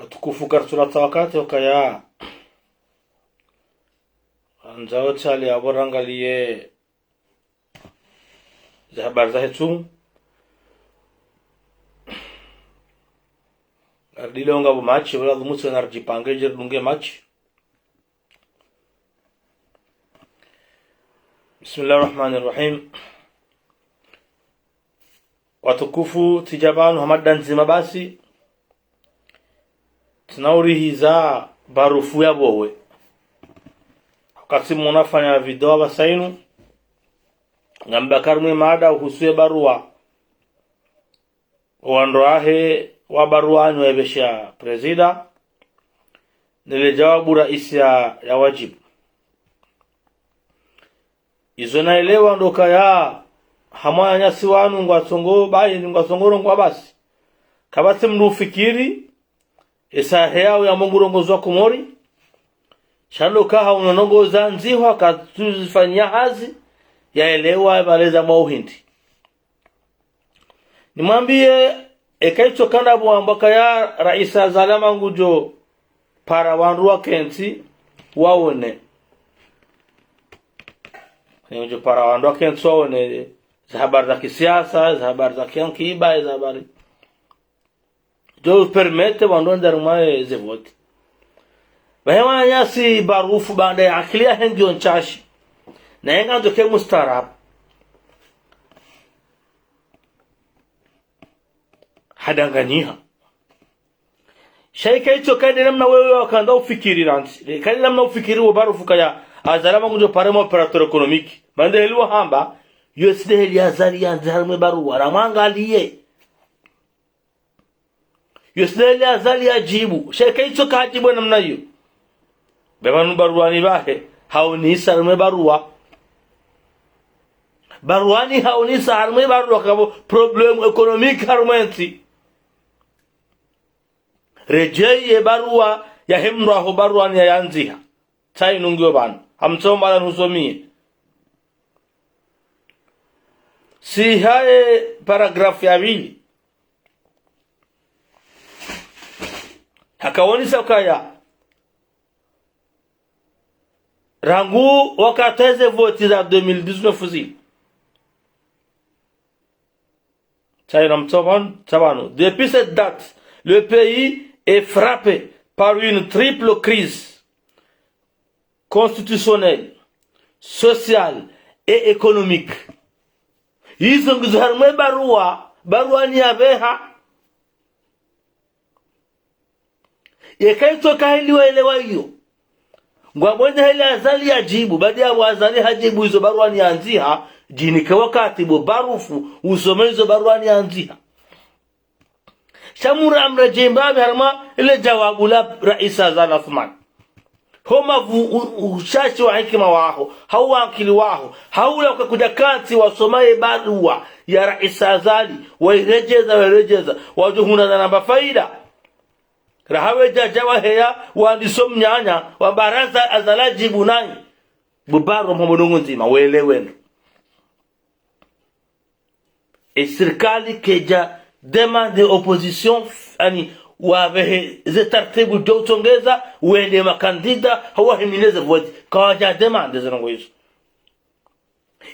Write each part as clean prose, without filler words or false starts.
watukufu karsula wakati wakaya anzao chali aborangalie za habari za hetu ardilonga bu match wala dhumusu narjipange jerdunge match. Bismillahirrahmanirrahim. Watukufu tijabanu hamadan zima basi tunaurihiza barufu ya bowe wakati munafanya video basainu ngamba karmu mada uhusuye barua wandoahe wa barua nwebesha presida nile jawabu raisi ya wajibu izo naelewa ndoka ya hamaya nyasi wanu ngwasongo bayi ngwasongoro ngwa basi kabati mrufikiri isahe yao ya mungurongozi wa kumori shando kaha unonongoza nzihwa katuzifanyia hazi yaelewa baleza mauhindi nimwambie ekaito kanda mwambaka ya raisa zalama ngujo para wanruwa kenti waone ngujo para wanruwa kenti waone za habari za kisiasa, za habari za kiankiba, za habari jo permete wandonda rumaye ze vote bahewa nyasi barufu banda ya aklia hendio nchashi na yenga ndoke mustarab hadanganiha shaika hicho kadi namna wewe wakanda ufikiri ransi kadi namna ufikiri wa barufu kaya azalama ngujo paremo operator economic banda heliwa hamba USD heli azali ya nzarme barua ramangaliye USD heli azali ya jibu shaika hicho kajibu namna hiyo bebanu barua ni bahe haunisa arme barua baruani haunisa arme barua kabo problem economic harmenti rejeye barua ya hemraho baruani ya yanziha tai nungyo bana hamsoma la nusomie si hae paragraph ya pili hakaonisa kaya rangu wakateze voti za 2019 zili Chayram Tsavano. Depuis cette date, le pays est frappé par une triple crise constitutionnelle, sociale et économique. Hizo ngizarme barua ni abeha yekaito kahiliwa elewa hiyo ngwabonye hele azali ajibu baada ya wazali hajibu hizo barua ni anziha jini kwa wakati bo barufu usome hizo barua ni anziha shamura amra jembabe harma ile jawabu la rais Azali Athman homa ushashi wa hikima wao hawa akili wao haula ukakuja kati wasomaye barua ya rais Azali wairejeza wajuhuna na namba faida rahawe jawa heya wandisomnyanya wa baraza azalajibu nani bubaro mhamudungu nzima welewe serikali keja demande opposition ani wabehe zetartibu dotongeza wende makandida hawahimineze vote kawaja demande zanongo hizo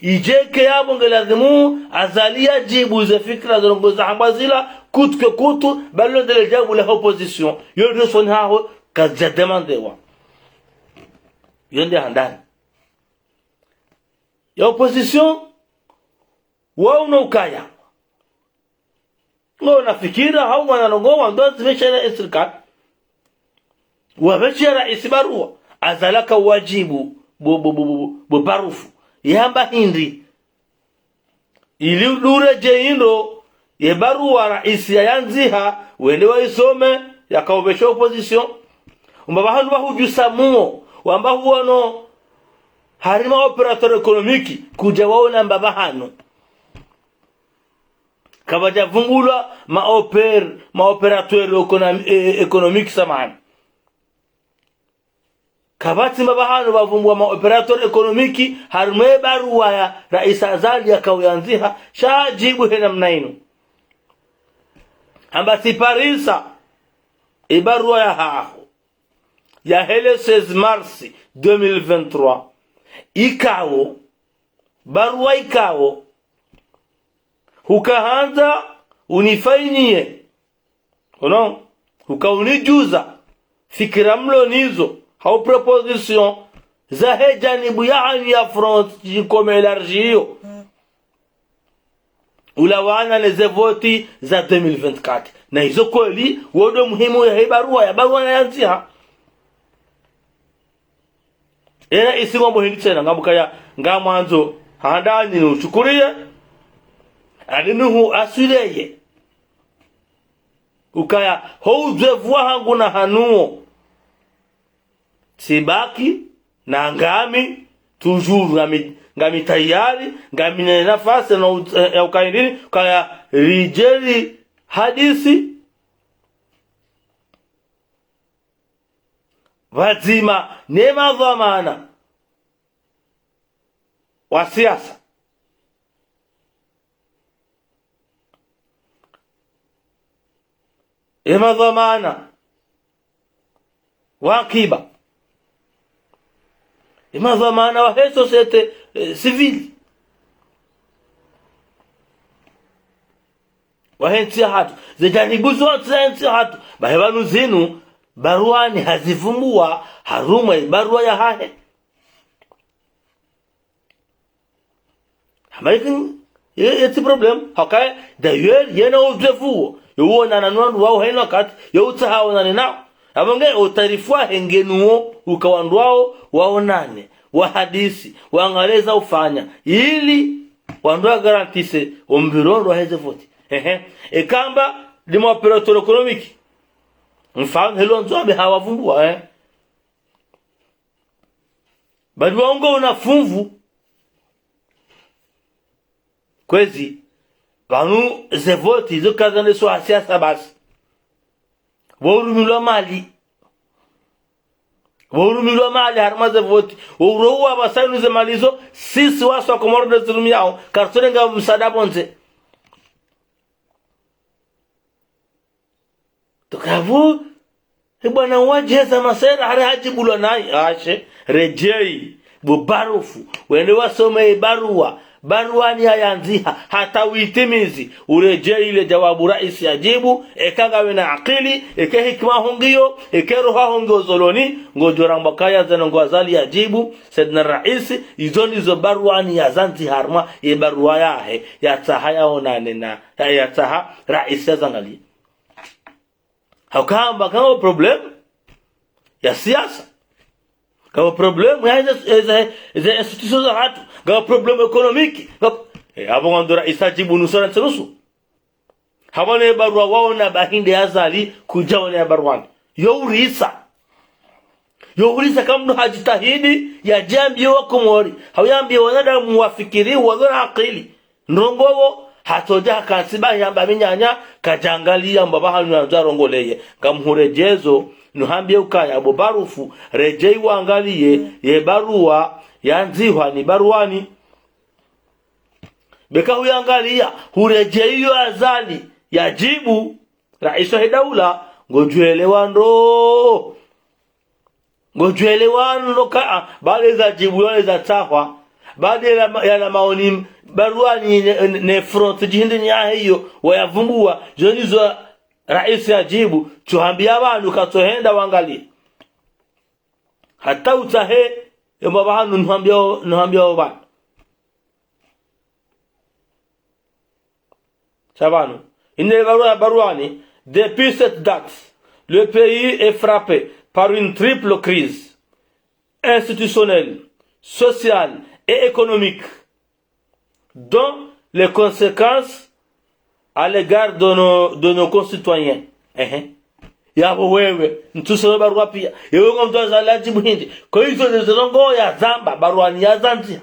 ijeke yabo ngelazimu azalia jibu ze fikra zanongo za hambazila kutu kutu balo de jabu la opposition yodo son hawo kaja demande wa yonde handani ya opposition wao no kaya ngo nafikira hao wananongoa ndo zimeshana serikali wabeshara isibarua azalaka wajibu bo barufu yamba hindi ili dure jeindo ye barua rais ya yanziha wende waisome yakaobesha opposition umbabahandu bahujusamuo wamba huono harima operator economic kuja waona mbabahano kabaja vungula operateur economic samani kabati mbabahano bavumbua operator economic harime barua ya rais Azali ya kauyanziha shajibu hena mnainu amba si parisa ibarua ya haho ya hele 16 mars 2023 ikawo barua ikawo hukahanza unifainie ono hukaunijuza fikira mlo nizo hau proposition za hejanibu yaani ya France jikome elargio ulawana leze voti za 2024 na hizo kweli wodo muhimu ya barua na yanziha ena isingo muhindi tena ngambukaya ngamwanzo handani nuchukurie adinuhu aswileye ukaya houzevua hangu na hanuo sibaki na ngami tujuru ngami tayari ngami na nafasi na ukaindini kaya rijeli hadisi wazima nema dhamana wa siasa ema dhamana wa akiba ema dhamana wa societe civil wa henti hatu zijanibu zote henti hatu bahebanu zinu baruani hazivumbua haruma barua ya hahe hamakin yeti problem hakaye d'ailleurs yena uzefuo yuona nanwandu wao haina kati yutahao nani nao abonge utarifua hengenuo ukawandwao waonane wahadisi waangaleza ufanya ili wandwa garantise ombirondo heze voti ekamba limo operator economic mfano helo nzobe hawavumbua bali waongo una fumvu kwezi banu ze voti zo kazane so siasa basi Wurumilwa mali harma ze voti urowa basanu ze malizo sisi waso komordo zulumi yao kartone nga msada bonze tukavu bwana wajeza masera hari hajibulwa nai ashe rejei bubarufu wende wasome barua ni hayanziha hata uitimizi urejei ile jawabu rais ajibu ekanga na akili eke hikma hongio eke roha hongio zoloni ngojora mbakaya zanongo azali ajibu saidna rais izoni zo barua ni yazanzi harma ye barua yahe yatahaya onane na yataha rais azangali hakamba kama problem ya siasa kama problem ya hizo institutions za hatu kama problem economic hapo ngandora isajibu nusura tsurusu habane barua wao na bahinde azali kujaona ya barua yourisa kama ndo hajitahidi ya jambi wako mori hawambi wanadamu wafikiri wadhara akili ndongowo hatoja kansiba yamba minyanya kajangalia mbaba hanu nzarongoleye kamhurejezo nuhambie ukaya abo barufu rejei waangalie ye barua yanzihwa ni baruani beka huyangalia hurejei yo azali yajibu rais wa daula ngojuelewano ka baada za jibu yale za tahwa baada ya maoni baruani ne front jihindi nya hiyo wayavumbua jonizo rais ajibu tuhambia abantu katohenda wangalie hata utahe mbaba hanu nuhambia bana sabanu ine baruani depuis cette date le pays est frappé par une triple crise institutionnelle, sociale et économique, dont les conséquences à l'égard de nos concitoyens. Yabo wewe ntusome barua pia yewe ngomto zalaji buhindi kwa hizo zilongo ya zamba baruani ya zanzia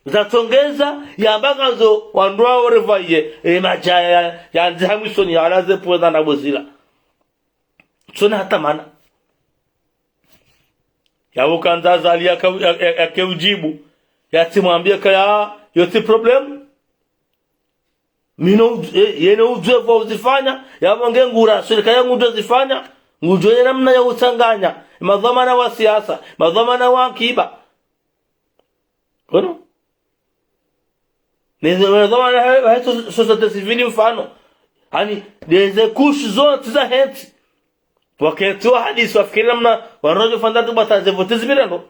zatongeza yambangazo wandwa orevaye majaya ya nzihamisoni ya alaze puweza na bozila tsona hata mana yabo kanza zali yakeujibu yatimwambia kaya yote problem yene uzoefu uzifanya yamonge ngura serikali yangu ndozifanya ngujoye namna ya utanganya madhamana wa siasa madhamana wa akiba kono neze madhamana hayo societe civile mfano yani deze kush zote za henti wakati wa hadisi wafikiri namna wanajo fandatu bataze vote zibirano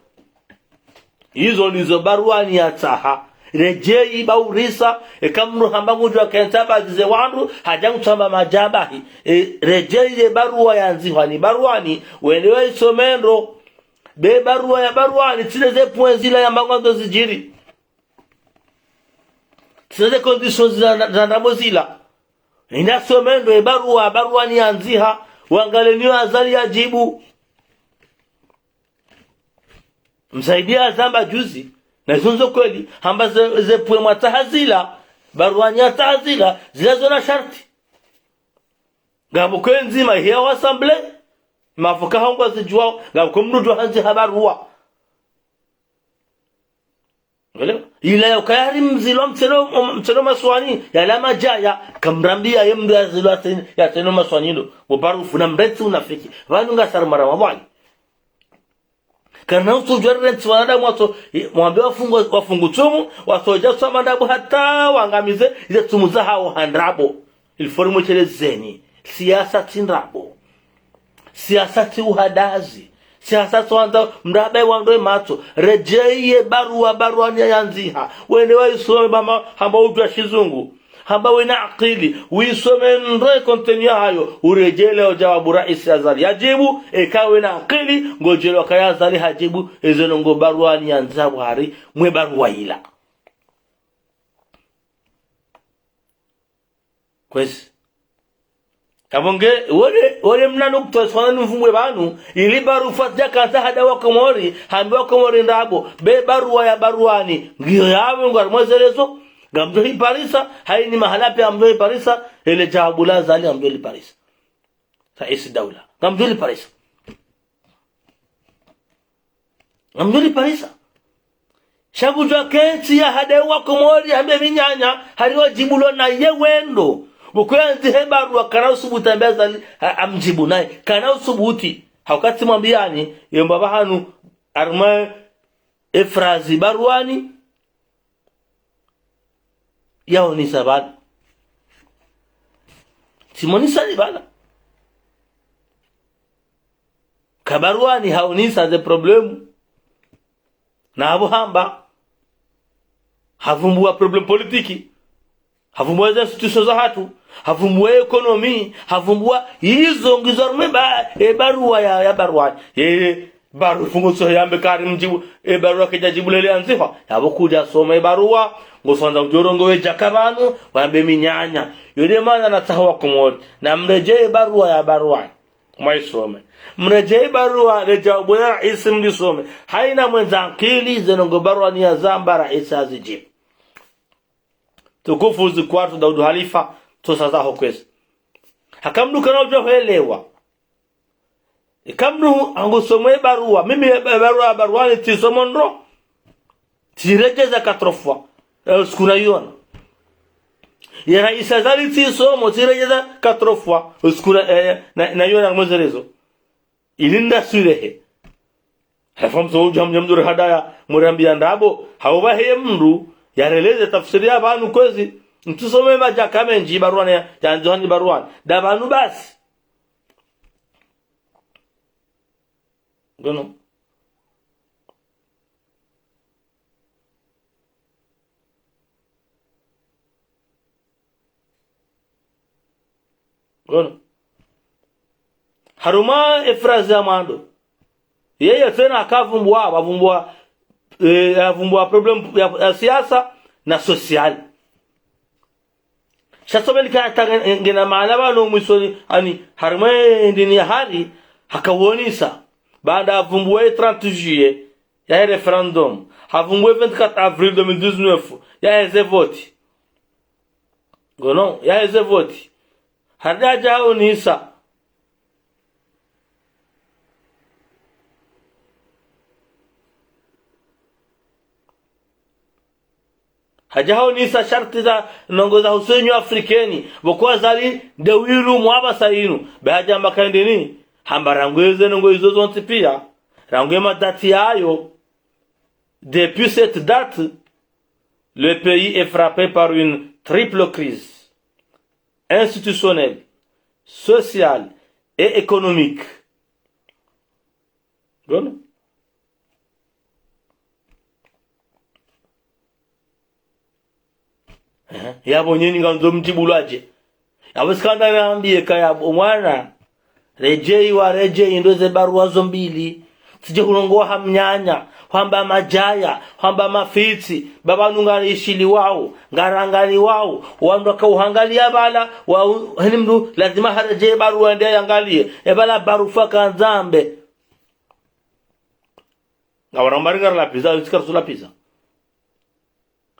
hizo nizo baruani ya taha rejei baurisa kamru hambangu jwa kentaba zize wandu hajangu tamba majabahi rejei barua ya nzihwani baruani welewe isomendo be barua ya baruani tineze puenzila ya mbangu ndo zijiri tineze conditions za nabozila ina somendo baruani ya nziha wangaleniwa azali ya jibu msaidia zamba juzi na zunzo kweli hamba zepwe mwatahazila baruanya tahazila zilazo na sharti gabu kwenzima hiya wasamble mafuka hongo zijuao gabu kumrudu hanzi habarua ngelewa ila ya ukayari mzilo mteno maswani ya lama jaya kamrambia yemdu ya zilo ya teno maswani ndo wabarufu na mreti unafiki vanu nga sarmara wabwani kana usujwarre tswana mwato mwambe wafungu tumu wasoja tsama ndabu hata wangamize ile tumu za hao handrabo ilformu chele zeni siasa tindrabo siasa ti uhadazi siasa tswanda mrabe wandoe mato rejeye barua ni yanziha wene waisome bama hamba utwa shizungu hamba wena akili uisome ndoe kontenia hayo urejele ojawabu rais azali yajibu ekawe na akili ngojele wakaya azali hajibu ezono ngo barua ni yanzabu hari mwe barua ila kwesi kabonge wole mnanu kutoswana nufumwe banu ili baru fatja kanta hada wakomori hambi wakomori ndabo be barua ya baruani ngiyo yawe ngarmozelezo gamdo hi parisa haini mahala pe amdo hi parisa ele jabula zali amdo hi parisa rais daula gamdo hi parisa amdo hi parisa shabu jwa kensi ya hada wakomori hambe minyanya hariwa jibulo na yewendo bukuyanzi hebaru wakana usubuta mbeza amjibu nae kana usubuti haukati mwambiani yomba hanu arma efrazi baruani yao ni sabana simonisa ni bana kabaruani haunisa ze problemu na habu hamba havumbua problem politiki havumbua za institution za hatu havumbua ekonomi havumbua hizo ngizorme barua ya barua baru fungu so yambe kari mjibu barua kejajibu lele anzifa yabokuja soma barua ngofanza ujorongo we jakabanu wambe minyanya yode mana natahawa kumod na mreje barua ya barua maisome mreje barua rejabu ya isim lisome haina mwenza akili zenongo barua ni ya zamba rais azijib tukufu zikwatu Daudu Halifa tosaza hokwezi hakamdu kana ujohelewa ikamdu angusomwe barua mimi barua ni tisomondro tirejeza 4 fois skuna yona ya rais azali tisomo tirejeza 4 fois skuna na yona mozerezo ilinda surehe hafamzo jamdur hadaya murambia ndabo hauba hemndu yareleze tafsiri ya banu kwezi ntusome maja kama nji baruani ya njohani baruani da banu basi gono haruma efrazi ya mando yeye tena akavumbua problem ya siasa na social shasome nikata ngena maana bano mwisoni ani harme ndini hali hakawonisa baada avumbue 30 juillet ya referendum avumbue 24 avril 2019 ya vote gono ya vote hadaja onisa hajao nisa sharti za nongoza husenyo afrikeni bokwa zali dewiru mwaba sainu baja mbakaende ni hambarangweze nongo izo zonti pia rangwema dati yayo. Depuis cette date, le pays est frappé par une triple crise institutionnelle, sociale et économique. Bon. Yabo nyinyi nganzo mtibulaje. Abaskanda naambie kaya mwana rejei ndo ze barua zo mbili. Sije kulongoa hamnyanya, kwamba majaya, kwamba mafiti, baba nungari ishili wao, ngarangari wao, wandoka uhangalia bala, mdu lazima haraje barua ndiye angalie, bala barufa kanzambe. Ngawarambari la pizza, usikar sula pizza.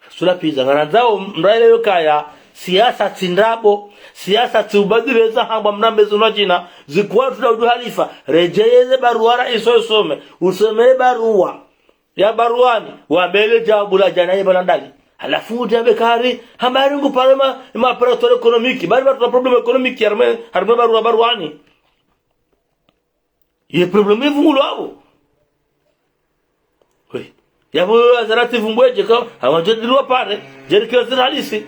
Sula pizza, ngaranzao mraile yokaya, siasa tindabo, siasa tubadileza hamba mnambezo na jina zikuwa tunaudu halifa rejeyeze barua raiso usome barua ya baruani wabele jawabu la jana yebala ndali halafu jabe kari habari ngu parema ma operator economic bari ba problem economic harme baruani ye problem evungulo abo we yabo azarati vumbweje ka hawajadilwa pale jerikio ziralisi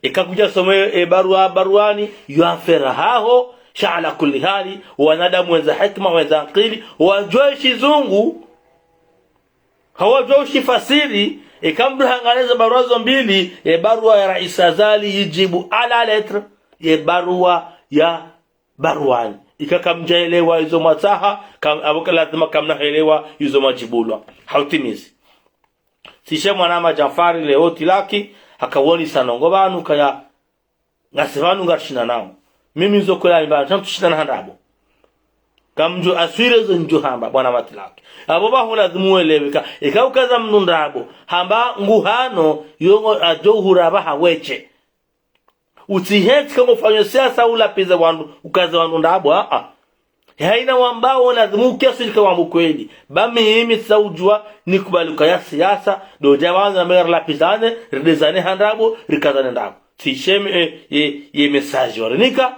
ikakuja some baruani yuafera haho shala kulli hali wanadamu wenza hikma wenza akili wajoishi zungu hawajoishi fasiri ikamdu hangaleza barua zo mbili barua ya Rais Azali yijibu ala letra barua ya baruani ikakamjaelewa hizo mataha aboka lazima kamna helewa hizo majibulwa hautimizi sishe mwanama Jafari leoti laki akawoni sanongo banu kaya ngasibanu ngashina nao mimi nzokola imba tantushina handabo kamjo aswire zo njo hamba bwana matilaki abo baho lazimu eleweka ikaukaza mnundabo hamba nguhano yongo ajohura baha weche utiheti kama ufanye siasa ula peza wandu ukaza wandu ndabo haina wambao lazimu kiasi kama mkweli bami himi saujua nikubaluka ya siasa doja wanza mera la pizane ridezane handabo rikazane ndabo sisheme ye message waranika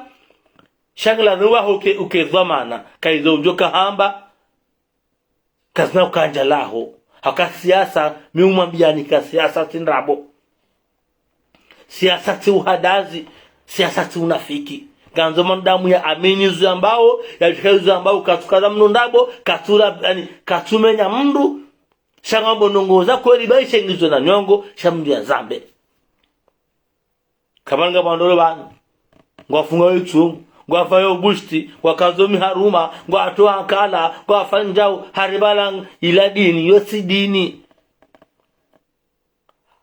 shangla nuwa uke dhamana kaizo ujoka hamba kazna ukanja laho haka siasa miumwambiani ka siasa tindrabo siasa ti uhadazi siasa ti unafiki ganzo mandamu ya amini zambao ya chezo ambao katukaza mnundabo katura yani katumenya mndu shangambo nongoza kweli baishe ngizo na nyongo shamdu ya zambe kabanga bandolo bana ngwafunga yitu ngwafayo bushti wakazomi haruma ngwatoa kala ngwafanjao haribalang iladini yosi dini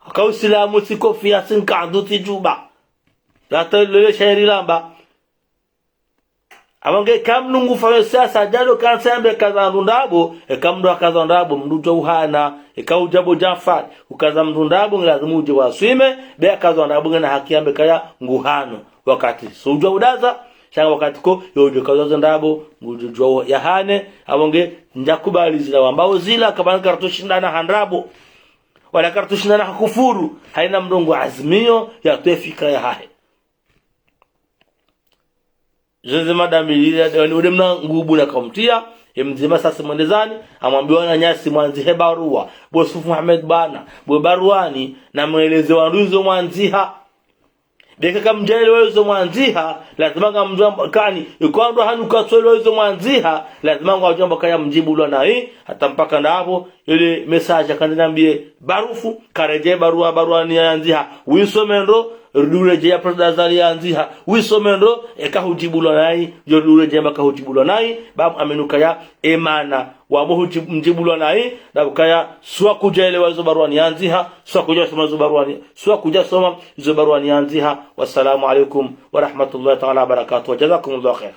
akausilamu sikofia sinkadu tijuba lata lele shairi lamba abange kamnungu fayo sasa jalo kansembe kaza ndundabo kamndo akaza ndabo mduto uhana ikaujabo Jafar ukaza mndundabo lazima uje waswime be akaza ndabo na hakiambe kaya nguhano wakati sujwa udaza shanga wakati ko yojo kaza ndabo ngujwa yahane abonge njakubali zila ambao zila kabana kartushindana handrabo wala kartushindana hakufuru haina mdongo azmio ya tefika ya hahe Jose madam ule mna ngubu na kamtia mzima sasa mwendezani amwambiwa na nyasi mwanzi barua Bosufu Muhammad bana bo baruani na mweleze wanduzo mwanziha beka kamjele wezo mwanziha lazima ngamjomba kani ikwando hanuka tsolo wezo mwanziha lazima ngajomba kaya mjibu lo nai hata mpaka ndapo ile message akanambie barufu kareje baruani yanziha wisomendo rudureje ya Azali yanziha wisomendo ekahujibulo nai yodureje makahujibulo nai babu amenuka ya emana wa mjibulo nai dabukaya swa kujaelewa hizo baruani yanziha swa kuja soma hizo baruani swa kuja soma hizo baruani yanziha. Wassalamu alaikum wa rahmatullahi ta'ala wa barakatuh. Jazakumullahu khair.